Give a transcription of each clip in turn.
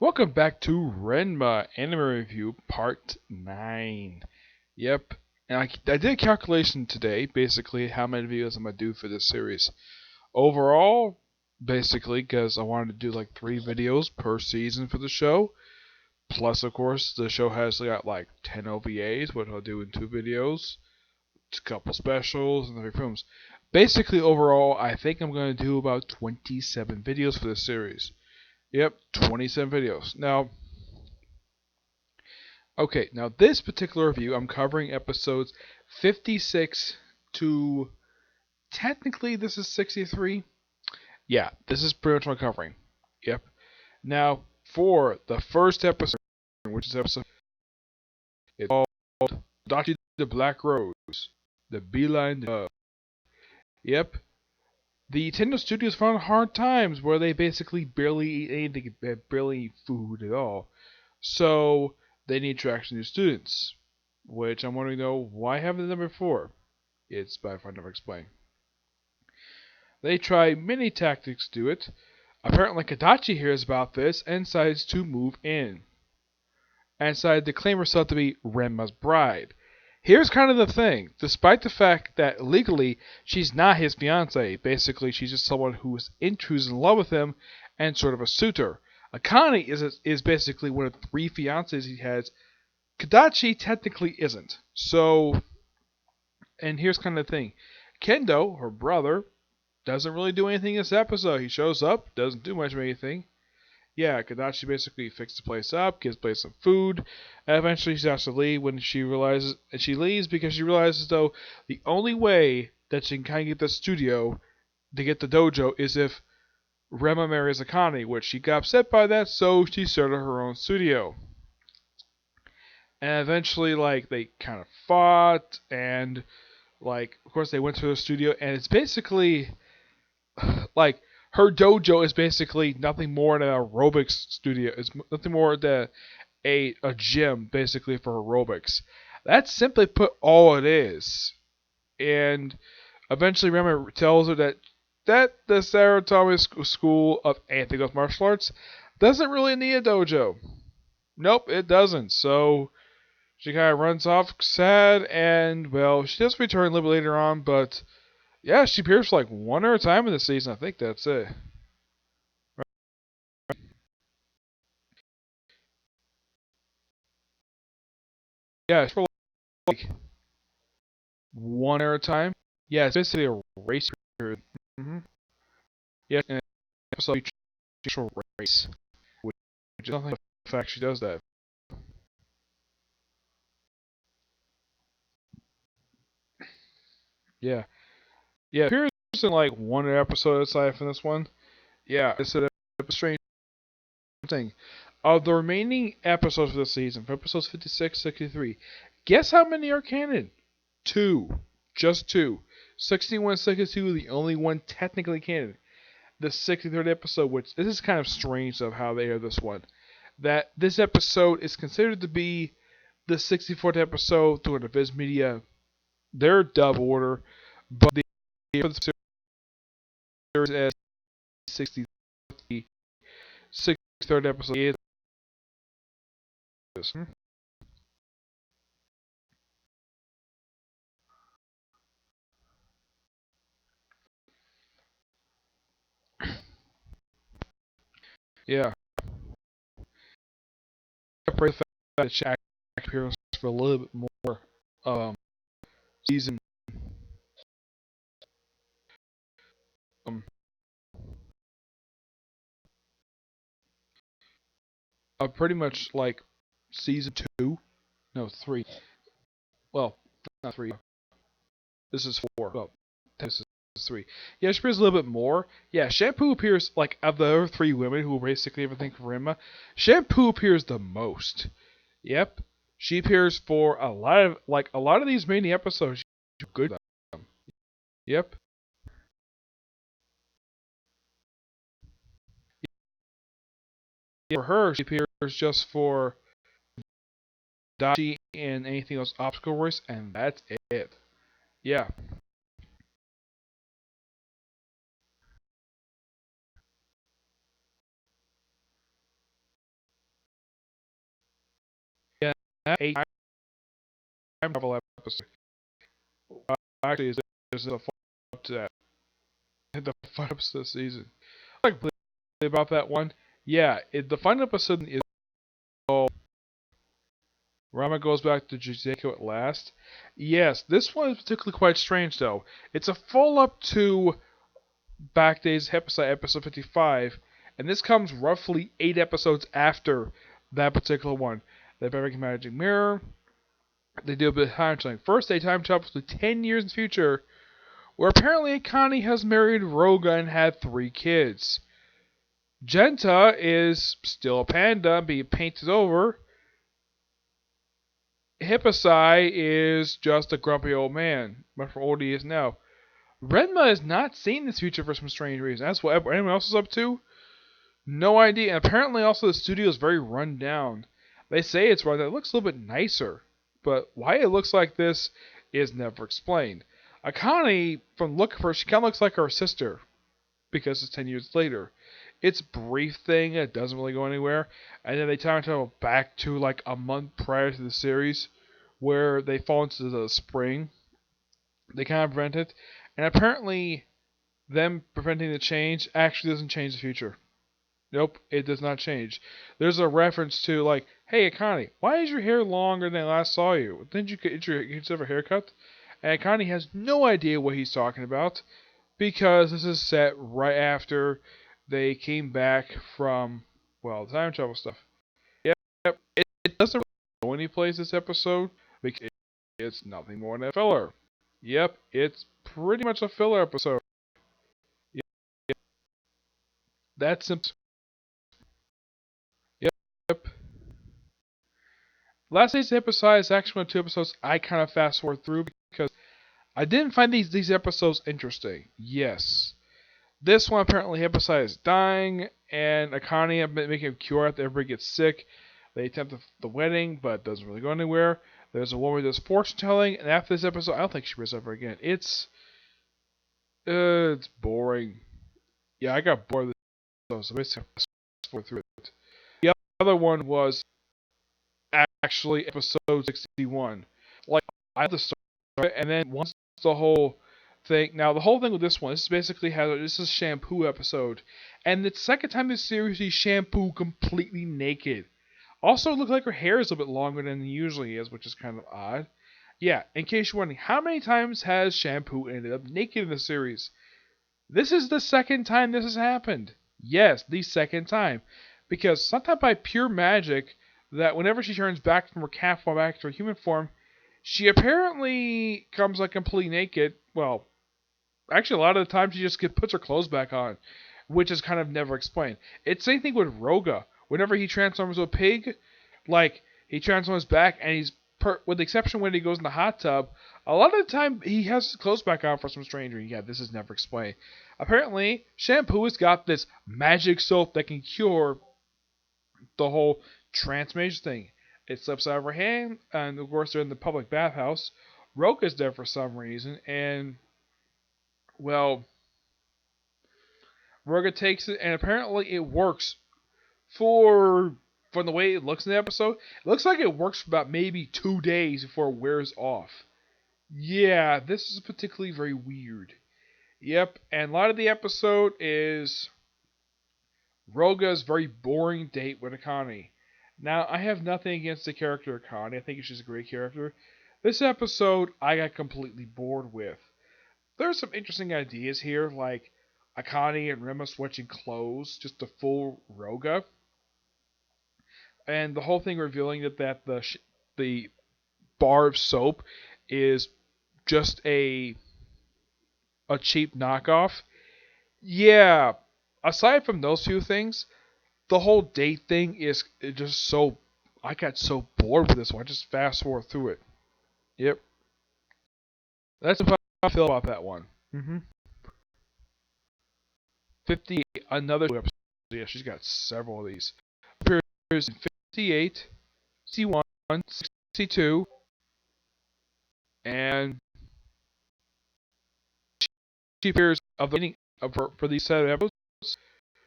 Welcome back to Ranma Anime Review Part 9. Yep, and I did a calculation today, basically how many videos I'm going to do for this series. Overall, basically, because I wanted to do like 3 videos per season for the show. Plus, of course, the show has got like 10 OVAs, which I'll do in 2 videos. A couple specials, and 3 films. Basically, overall, I think I'm going to do about 27 videos for this series. Yep, 27 videos. Now, this particular review, I'm covering episodes 56 to technically this is 63. Yeah, this is pretty much what I'm covering. Yep. Now, for the first episode, which is episode, it's called Doctor the Black Rose, the Beeline Dove. Yep. The Nintendo Studios found hard times where they basically barely eat anything, barely eat food at all. So they need to attract new students, which I'm wondering though, why haven't they done before? It's by far never explained. They try many tactics to do it. Apparently Kadachi hears about this and decides to move in. And decided to claim herself to be Ranma's bride. Here's kind of the thing. Despite the fact that legally she's not his fiancée, basically she's just someone who's in love with him and sort of a suitor. Akane is basically one of 3 fiancés he has. Kadachi technically isn't. So, and here's kind of the thing. Kendo, her brother, doesn't really do anything in this episode. He shows up, doesn't do much of anything. Yeah, Kadachi basically fixes the place up, gives the place some food, and eventually she has to leave when she leaves because she realizes though the only way that she can kind of get the studio to get the dojo is if Ranma marries Akane, which she got upset by that, so she started her own studio. And eventually, like, they kind of fought, and, like, of course they went to the studio, and it's basically, like, her dojo is basically nothing more than an aerobics studio. It's nothing more than a gym, basically, for aerobics. That's simply put all it is. And eventually Ranma tells her that the Sarutobi School of Anything Goes Martial Arts doesn't really need a dojo. Nope, it doesn't. So she kind of runs off sad, and, well, she does return a little bit later on, but, yeah, she appears for like 1 other time in the season. I think that's it. Yeah, it's for like 1 other time. Yeah, it's basically a race period. Yeah, and episode actual race, which is nothing the fact she does that. Yeah. Yeah, it appears in like 1 episode aside from this one. Yeah, it's a strange thing. Of the remaining episodes of the season, for episodes 56, 63, guess how many are canon? 2. Just 2. 61 and 62, the only one technically canon. The 63rd episode, which this is kind of strange of how they are this one. That this episode is considered to be the 64th episode through the Viz Media, their dub order, but the series as 63rd episode is this. Yeah. Separate the fact that Shaq appears for a little bit more season um pretty much like season 2. No, 3. Well, not 3. This is 4. Well, this is 3. Yeah, she appears a little bit more. Yeah, Shampoo appears, like, of the other 3 women who basically everything for Ranma, Shampoo appears the most. Yep. She appears for a lot of these mini episodes. She's good at them. Yep. For her, she appears just for Dachi and anything else obstacle race, and that's it. Yeah. a time travel episode. Actually, there's a follow-up to that. The final episode of the season. Like about that one. Yeah, the final episode is called Ranma goes back to Jizeko at last. Yes, this one is particularly quite strange though. It's a follow-up to Back Days episode 55, and this comes roughly 8 episodes after that particular one. They make a magic mirror. They do a bit of time traveling. First, they time travel to 10 years in the future, where apparently Akane has married Roga and had 3 kids. Genta is still a panda, being painted over. Hippasai is just a grumpy old man, much for old he is now. Ranma is not seeing this future for some strange reason. That's what anyone else is up to. No idea. And apparently, also the studio is very run down. They say it's run down. It looks a little bit nicer, but why it looks like this is never explained. Akane, from look for her, she kind of looks like her sister because it's 10 years later. It's a brief thing. It doesn't really go anywhere. And then they time travel back to like a month prior to the series where they fall into the spring. They kind of prevent it. And apparently, them preventing the change actually doesn't change the future. Nope, it does not change. There's a reference to like, hey Akane, why is your hair longer than I last saw you? Didn't you get your a haircut? And Akane has no idea what he's talking about because this is set right after they came back from the time travel stuff. Yep, it doesn't really go any place this episode because it's nothing more than a filler. Yep, it's pretty much a filler episode. Yep, that's simple. Yep. Last day's episode is actually one of 2 episodes I kind of fast forward through because I didn't find these episodes interesting. Yes. This one apparently Hippasai is dying, and Akane making a cure after everybody gets sick. They attempt the wedding, but it doesn't really go anywhere. There's a woman who does fortune telling, and after this episode, I don't think she was ever again. It's boring. Yeah, I got bored of this, so basically I fast forward through it. The other one was actually episode 61. Like, I had to start, and then once the whole thing. Now, the whole thing with this one, this basically this is a shampoo episode, and the second time this series she shampoo completely naked. Also, it looks like her hair is a bit longer than it usually is, which is kind of odd. Yeah, in case you're wondering, how many times has shampoo ended up naked in the series? This is the second time this has happened. Yes, the second time. Because sometime by pure magic, that whenever she turns back from her cat form back to her human form, she apparently comes like completely naked. Well, actually, a lot of the time she just puts her clothes back on, which is kind of never explained. It's the same thing with Roga. Whenever he transforms to a pig, like he transforms back and he's with the exception when he goes in the hot tub, a lot of the time he has his clothes back on for some strange reason. Yeah, this is never explained. Apparently, shampoo has got this magic soap that can cure the whole transformation thing. It slips out of her hand, and of course they're in the public bathhouse. Roka's there for some reason, and well, Roga takes it, and apparently it works for from the way it looks in the episode. It looks like it works for about maybe 2 days before it wears off. Yeah, this is particularly very weird. Yep, and a lot of the episode is Roga's very boring date with Akane. Now, I have nothing against the character Akane. I think she's a great character. This episode, I got completely bored with. There's some interesting ideas here, like Akane and Ranma switching clothes just to fool Roga, and the whole thing revealing that the bar of soap is just a cheap knockoff. Yeah, aside from those few things, the whole date thing is just so. I got so bored with this one. I just fast forward through it. Yep, that's how I feel about that one. 50, another episode. Yeah, she's got several of these. Appears in 58, 61, 62, and she appears of the beginning of her for these set of episodes.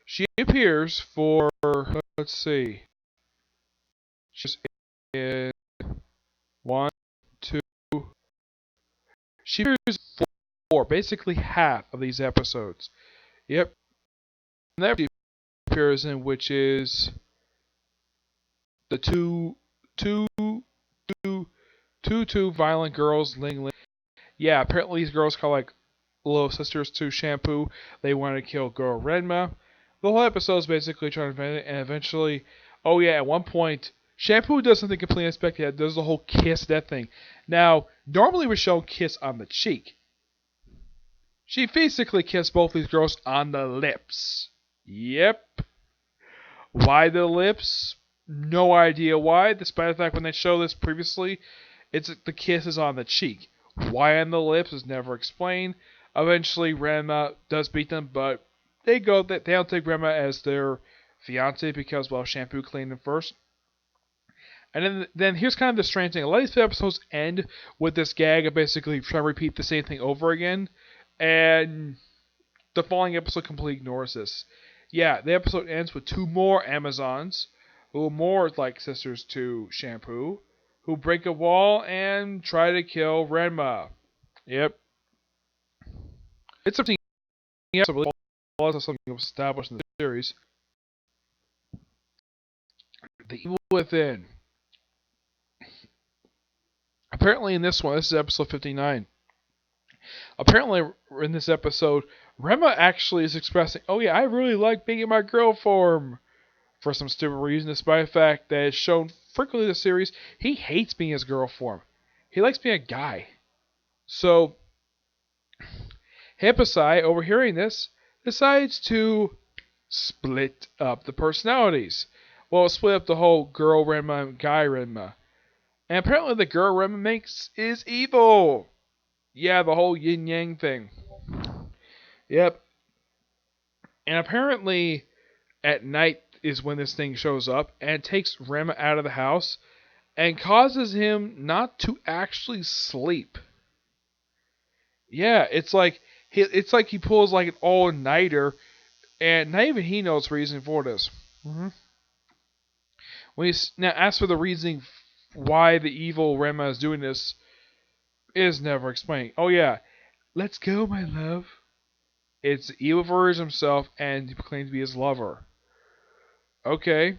She appears for let's see, she's in One, two. She appears in four, basically half of these episodes. Yep. And that she appears in, which is the two, two violent girls, Ling. Yeah, apparently these girls call like little sisters to Shampoo. They want to kill girl Ranma. The whole episode is basically trying to prevent it, and eventually, oh yeah, at one point, Shampoo does something completely unexpected. Does the whole kiss that thing. Now, normally we show kiss on the cheek. She basically kissed both these girls on the lips. Yep. Why the lips? No idea why, despite the fact when they show this previously, the kiss is on the cheek. Why on the lips is never explained. Eventually, Ranma does beat them, but they don't take Ranma as their fiance because, well, Shampoo cleaned them first. And then here's kind of the strange thing. A lot of these episodes end with this gag of basically trying to repeat the same thing over again. And the following episode completely ignores this. Yeah, the episode ends with two more Amazons, who are more like sisters to Shampoo, who break a wall and try to kill Ranma. Yep. It's something established in the series. The Evil Within. Apparently in this one, this is episode 59. Apparently in this episode, Ranma actually is expressing, oh yeah, I really like being in my girl form. For some stupid reason, despite the fact that it's shown frequently in the series, he hates being his girl form. He likes being a guy. So, Hippocyte, overhearing this, decides to split up the personalities. Well, split up the whole girl Ranma and guy Ranma. And apparently the girl Ranma is evil. Yeah, the whole yin yang thing. Yep. And apparently at night is when this thing shows up and takes Ranma out of the house and causes him not to actually sleep. Yeah, it's like he pulls like an all-nighter, and not even he knows the reason for this. Mm-hmm. When he's now asked for the reasoning why the evil Ranma is doing this, is never explained. Oh yeah, let's go, my love. It's the evil version himself, and he claims to be his lover. Okay.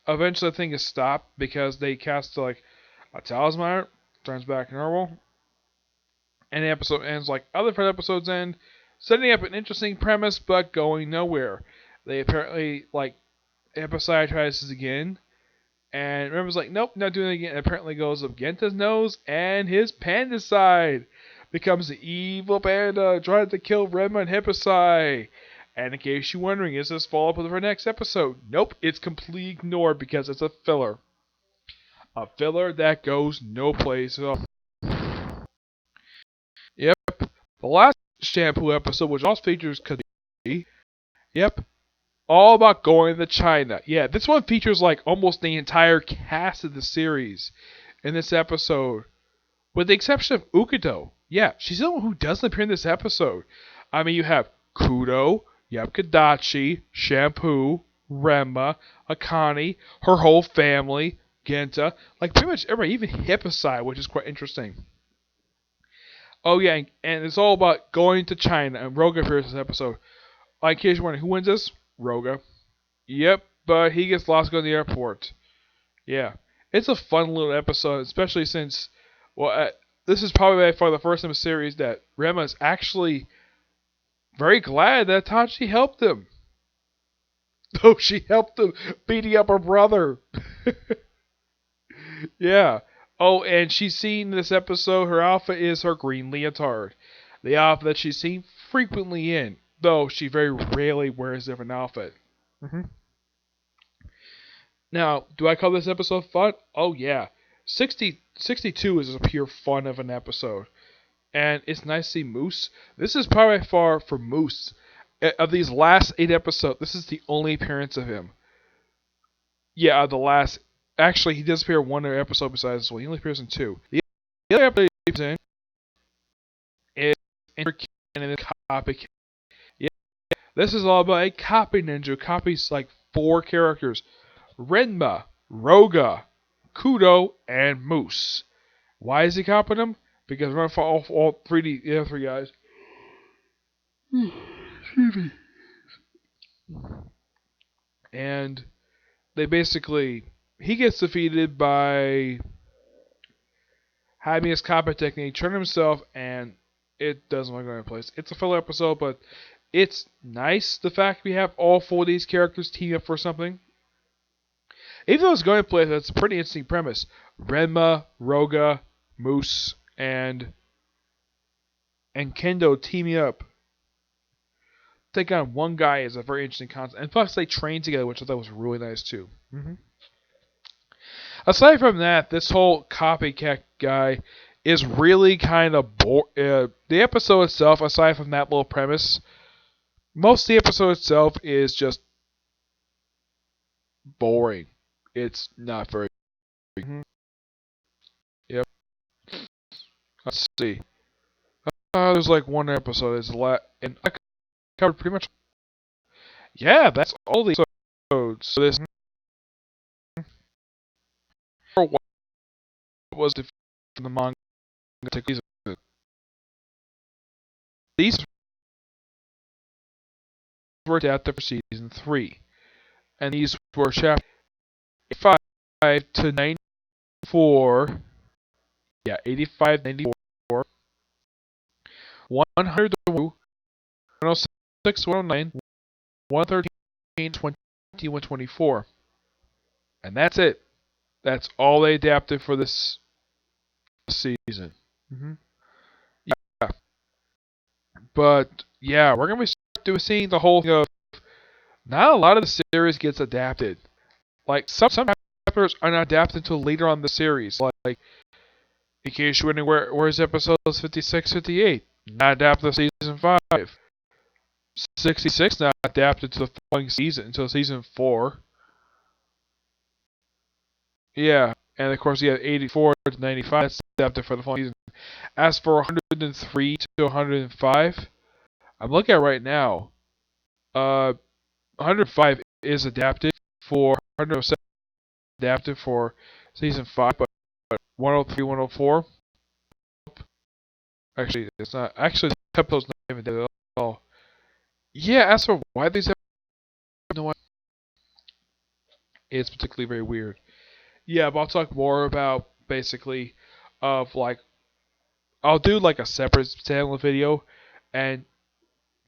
Eventually, the thing is stopped because they cast like a talisman, turns back normal, and the episode ends like other episodes end, setting up an interesting premise but going nowhere. They apparently like Episode tries this again, and Remember's like, nope, not doing it again. And apparently goes up Genta's nose, and his panda side becomes the evil panda trying to kill Ranma and Hippocyte. And in case you're wondering, is this follow-up of the next episode? Nope, it's completely ignored because it's a filler. A filler that goes no place at all. Yep. The last Shampoo episode, which also features Kadiri. Yep. All about going to China. Yeah, this one features like almost the entire cast of the series in this episode. With the exception of Ukudo. Yeah, she's the one who doesn't appear in this episode. I mean, you have Kudo, you have Kadachi, Shampoo, Ranma, Akane, her whole family, Genta, like pretty much everybody, even Hippocyte, which is quite interesting. Oh yeah, and it's all about going to China, and Roga appears in this episode. Like, in case you're wondering, who wins this? Roga. Yep, but he gets lost going to the airport. Yeah, it's a fun little episode, especially since, well, this is probably by far the first time in the series that Ranma is actually very glad that Tachi helped him. Though she helped him beating up her brother. Yeah. Oh, and she's seen in this episode, her outfit is her green leotard. The outfit that she's seen frequently in, though she very rarely wears a different outfit. Mm-hmm. Now, do I call this episode fun? Oh, yeah. 62 is a pure fun of an episode. And it's nice to see Moose. This is probably by far for Moose. Of these last 8 episodes, this is the only appearance of him. Yeah, the last. Actually, he does appear in one other episode besides this one. He only appears in 2. The other episode he's in is Canon Copy. Yeah, this is all about a copy ninja. Copies like 4 characters: Ranma, Roga, Kudo, and Moose. Why is he copying them? Because we're gonna follow all 3D, the other three guys. Excuse me. And they basically, he gets defeated by having his copy technique turn himself, and it doesn't look in place. It's a filler episode, but it's nice the fact we have all four of these characters team up for something. Even though it's going place, that's a pretty interesting premise. Ranma, Roga, Moose, and Kendo teaming up take on one guy is a very interesting concept. And plus, they train together, which I thought was really nice too. Aside from that, this whole copycat guy is really kind of the episode itself, aside from that little premise, most of the episode itself is just boring. It's not very. Yep. Let's see. There's like one episode. It's a lot, and I covered pretty much. Yeah, that's all the episodes. So this was the manga. These were adapted for season 3, and these were chapters 85 to 94. Yeah, 85, 94, 100, 106, 109, 113, 20, 124. And that's it. That's all they adapted for this season. Yeah. But, yeah, we're going to be seeing the whole thing of not a lot of the series gets adapted. Like, some chapters are not adapted until later on in the series. Like in case you're wondering where's episodes 56, 58? Not adapted to season 5. 66 not adapted to the following season until season 4. Yeah, and of course you have 84 to 95 that's adapted for the following season. As for 103 to 105, I'm looking at it right now. 105 is adapted for 107 adapted for season 5, but 103, 104. Actually, it's not. Actually, the episode's not even dead at all. Yeah, as for why these episodes, it's particularly very weird. Yeah, but I'll talk more about basically of like I'll do like a separate standalone video and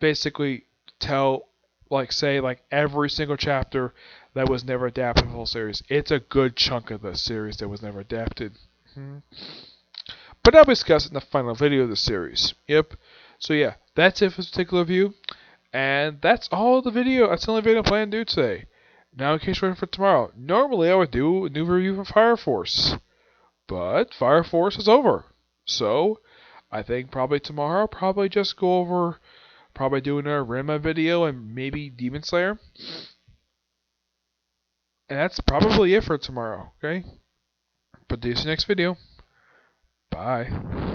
basically tell like say like every single chapter that was never adapted for the whole series. It's a good chunk of the series that was never adapted. But I'll discuss it in the final video of the series. Yep. So yeah, that's it for this particular review. And that's all the video. That's the only video I plan to do today. Now in case you're ready for tomorrow. Normally I would do a new review for Fire Force. But Fire Force is over. So I think probably tomorrow I'll probably just go over probably do another Ranma video and maybe Demon Slayer. And that's probably it for tomorrow, okay? But see you next video. Bye.